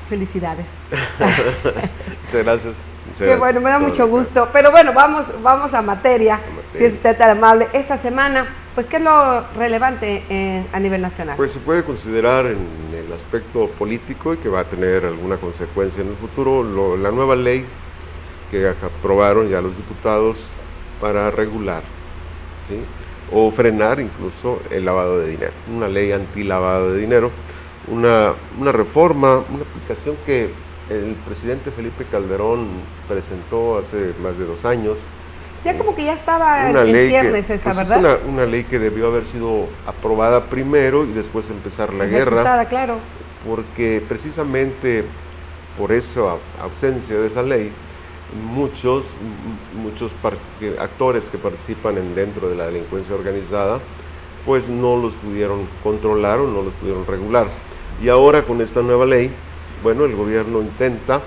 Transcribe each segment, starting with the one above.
Felicidades. Muchas gracias. Qué bueno, me da mucho gusto. Pero bueno, vamos a materia, si es usted tan amable. Esta semana, pues, ¿qué es lo relevante a nivel nacional? Pues se puede considerar en el aspecto político y que va a tener alguna consecuencia en el futuro, la nueva ley que aprobaron ya los diputados para regular, ¿sí?, o frenar incluso el lavado de dinero. Una ley anti-lavado de dinero, una reforma, una aplicación que el presidente Felipe Calderón presentó hace más de 2 años. Ya como que ya estaba en ciernes esa, pues ¿verdad? Es una ley que debió haber sido aprobada primero y despuos empezar la guerra. Claro. Porque precisamente por esa ausencia de esa ley, muchos actores que participan dentro de la delincuencia organizada, pues no los pudieron controlar o no los pudieron regular. Y ahora con esta nueva ley, bueno, el gobierno intenta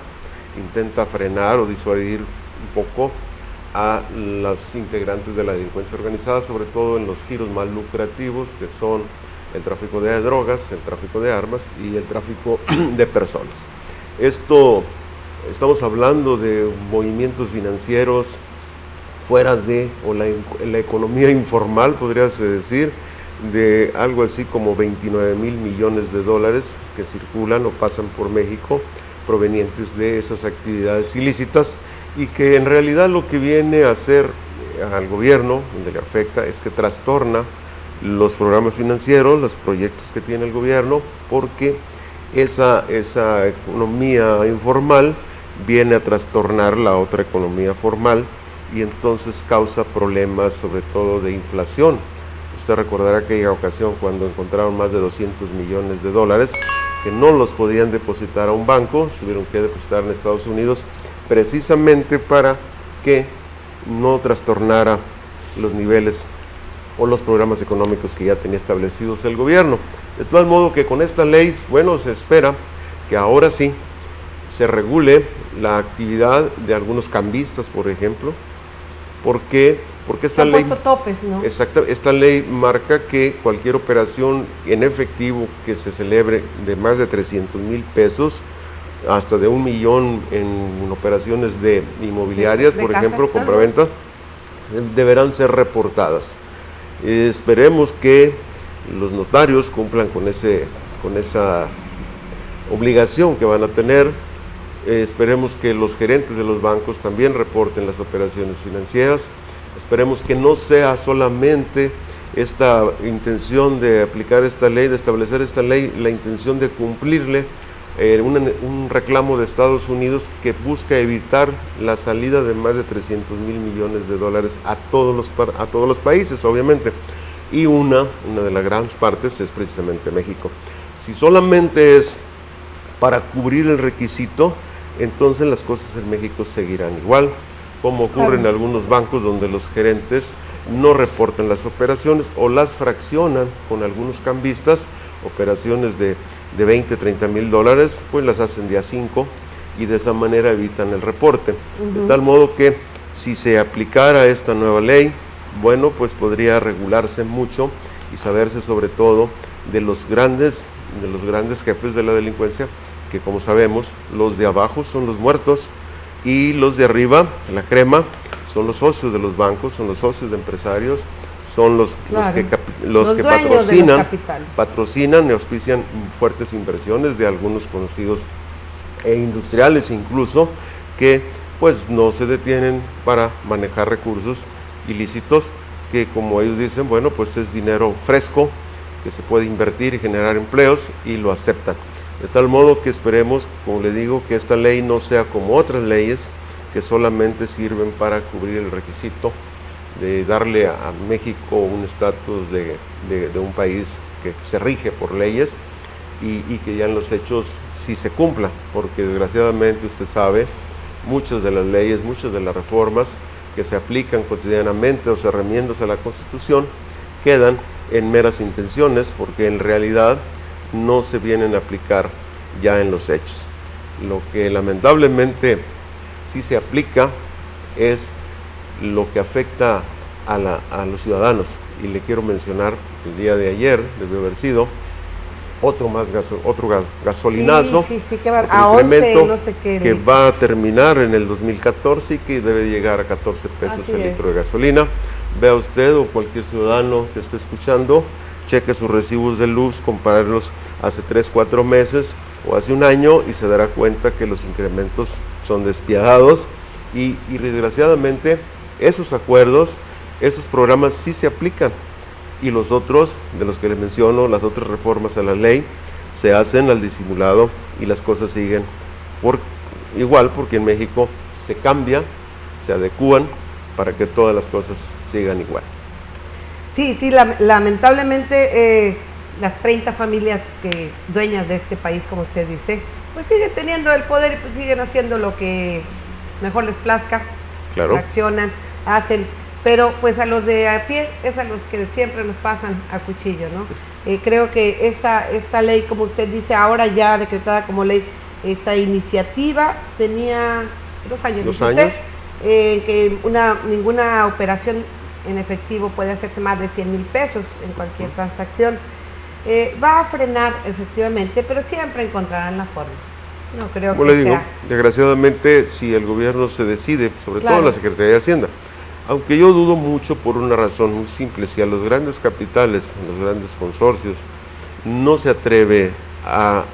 frenar o disuadir un poco a las integrantes de la delincuencia organizada, sobre todo en los giros más lucrativos, que son el tráfico de drogas, el tráfico de armas y el tráfico de personas. Estamos hablando de movimientos financieros fuera de, o la economía informal, podrías decir, de algo así como 29,000 millones de dólares que circulan o pasan por México, provenientes de esas actividades ilícitas, y que en realidad lo que viene a hacer al gobierno, donde le afecta, es que trastorna los programas financieros, los proyectos que tiene el gobierno, porque esa economía informal viene a trastornar la otra economía formal y entonces causa problemas sobre todo de inflación. Usted recordará aquella ocasión cuando encontraron más de 200 millones de dólares que no los podían depositar a un banco, se tuvieron que depositar en Estados Unidos precisamente para que no trastornara los niveles o los programas económicos que ya tenía establecidos el gobierno. De tal modo que con esta ley, bueno, se espera que ahora sí se regule la actividad de algunos cambistas, por ejemplo, porque esta ley, topes, ¿no? Exacto, esta ley marca que cualquier operación en efectivo que se celebre de más de 300,000 pesos, hasta de 1 millón en operaciones de inmobiliarias, por ejemplo, compraventa, deberán ser reportadas. Esperemos que los notarios cumplan con esa obligación que van a tener. Esperemos que los gerentes de los bancos también reporten las operaciones financieras. Esperemos que no sea solamente esta intención de aplicar esta ley, de establecer esta ley, la intención de cumplirle un reclamo de Estados Unidos que busca evitar la salida de más de 300,000 millones de dólares a todos los países, obviamente, y una de las grandes partes es precisamente México. Si solamente es para cubrir el requisito, entonces las cosas en México seguirán igual, como ocurre en algunos bancos donde los gerentes no reportan las operaciones o las fraccionan con algunos cambistas, operaciones de 20, 30 mil dólares, pues las hacen de a 5 y de esa manera evitan el reporte. De tal modo que si se aplicara esta nueva ley, bueno, pues podría regularse mucho y saberse sobre todo de los grandes jefes de la delincuencia, que como sabemos, los de abajo son los muertos y los de arriba, la crema, son los socios de los bancos, son los socios de empresarios, son los que patrocinan y auspician fuertes inversiones de algunos conocidos e industriales incluso, que pues no se detienen para manejar recursos ilícitos que, como ellos dicen, bueno, pues es dinero fresco que se puede invertir y generar empleos, y lo aceptan. De tal modo que esperemos, como le digo, que esta ley no sea como otras leyes que solamente sirven para cubrir el requisito de darle a México un estatus de un país que se rige por leyes y que ya en los hechos sí se cumpla, porque desgraciadamente usted sabe, muchas de las leyes, muchas de las reformas que se aplican cotidianamente o se remiendos a la Constitución quedan en meras intenciones, porque en realidad no se vienen a aplicar ya en los hechos. Lo que lamentablemente sí se aplica es lo que afecta a los ciudadanos, y le quiero mencionar, el día de ayer debió haber sido otro gasolinazo, que va a 11, no sé qué, que va a terminar en el 2014 y que debe llegar a 14 pesos el litro de gasolina. Vea usted o cualquier ciudadano que esté escuchando, cheque sus recibos de luz, compárlos hace 3, 4 meses o hace un año y se dará cuenta que los incrementos son despiadados y desgraciadamente esos acuerdos, esos programas sí se aplican y los otros, de los que les menciono, las otras reformas a la ley, se hacen al disimulado y las cosas siguen igual, porque en México se cambia, se adecúan para que todas las cosas sigan igual. Sí, lamentablemente las 30 familias dueñas de este país, como usted dice, pues siguen teniendo el poder y pues siguen haciendo lo que mejor les plazca, claro. Accionan, hacen, pero pues a los de a pie es a los que siempre nos pasan a cuchillo, ¿no? Creo que esta ley, como usted dice, ahora ya decretada como ley, esta iniciativa tenía 2 años. 2 años. Que ninguna operación en efectivo puede hacerse más de 100,000 pesos en cualquier transacción. Va a frenar efectivamente, pero siempre encontrarán la forma. No creo como que le digo, desgraciadamente, si el gobierno se decide, sobre todo la Secretaría de Hacienda, aunque yo dudo mucho por una razón muy simple, si a los grandes capitales, los grandes consorcios, no se atreve a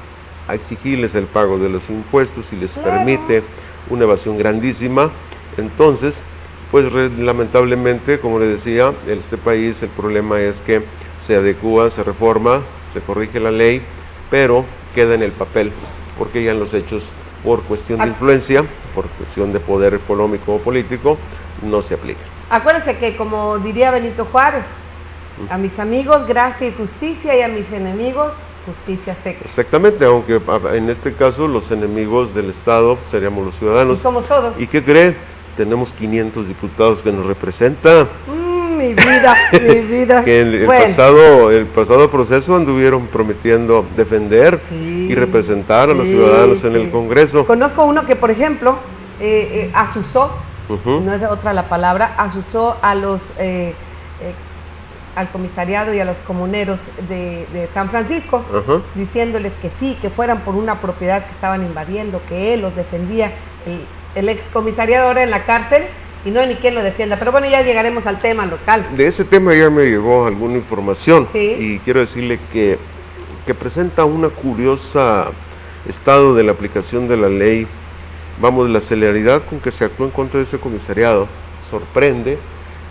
exigirles el pago de los impuestos y les permite una evasión grandísima, entonces, pues lamentablemente, como le decía, en este país el problema es que se adecúa, se reforma, se corrige la ley, pero queda en el papel, porque ya en los hechos, por cuestión de influencia, por cuestión de poder económico o político, no se aplica. Acuérdense que, como diría Benito Juárez, a mis amigos gracia y justicia y a mis enemigos justicia seca. Exactamente, aunque en este caso los enemigos del Estado seríamos los ciudadanos. Y somos todos. ¿Y qué cree? Tenemos 500 diputados que nos representan. Mi vida, mi vida. Que el pasado proceso anduvieron prometiendo defender y representar a los ciudadanos en el Congreso. Conozco uno que, por ejemplo, asusó, no es otra la palabra, asusó a los al comisariado y a los comuneros de San Francisco, diciéndoles que sí, que fueran por una propiedad que estaban invadiendo, que él los defendía. El ex comisariado ahora en la cárcel y no hay ni quien lo defienda, pero bueno, ya llegaremos al tema local. De ese tema ya me llegó alguna información, ¿sí? Y quiero decirle que presenta una curiosa estado de la aplicación de la ley. Vamos, la celeridad con que se actuó en contra de ese comisariado sorprende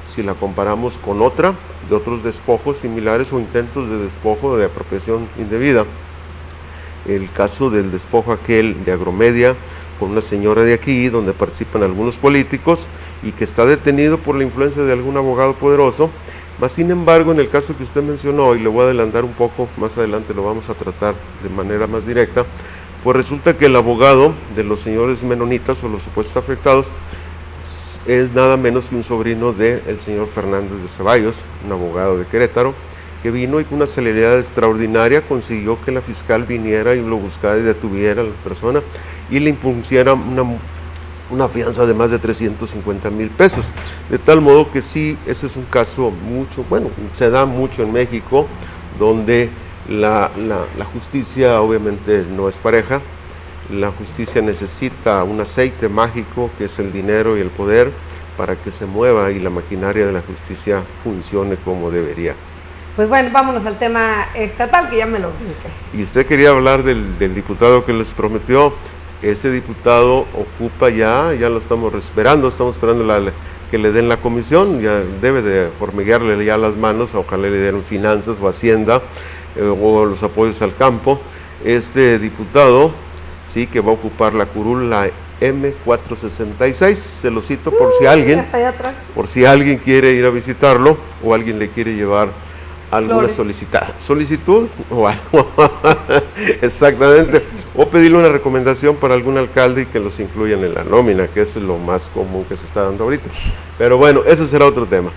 si la comparamos con otra de otros despojos similares o intentos de despojo de apropiación indebida. El caso del despojo aquel de Agromedia con una señora de aquí, donde participan algunos políticos y que está detenido por la influencia de algún abogado poderoso. Mas, sin embargo, en el caso que usted mencionó, y le voy a adelantar un poco, más adelante lo vamos a tratar de manera más directa, pues resulta que el abogado de los señores menonitas o los supuestos afectados es nada menos que un sobrino del señor Fernández de Ceballos, un abogado de Querétaro, que vino y con una celeridad extraordinaria consiguió que la fiscal viniera y lo buscara y detuviera a la persona y le impusiera una fianza de más de 350,000 pesos. De tal modo que sí, ese es un caso se da mucho en México, donde la justicia obviamente no es pareja. La justicia necesita un aceite mágico que es el dinero y el poder para que se mueva y la maquinaria de la justicia funcione como debería. Pues bueno, vámonos al tema estatal, que ya me lo dije. Y usted quería hablar del diputado que les prometió. Ese diputado ocupa ya lo estamos esperando que le den la comisión, ya debe de hormiguearle ya las manos, ojalá le den finanzas o hacienda o los apoyos al campo. Este diputado, sí, que va a ocupar la curul, la M466, se lo cito por si alguien quiere ir a visitarlo o alguien le quiere llevar alguna solicitud o algo, exactamente, o pedirle una recomendación para algún alcalde y que los incluyan en la nómina, que eso es lo más común que se está dando ahorita. Pero bueno, ese será otro tema.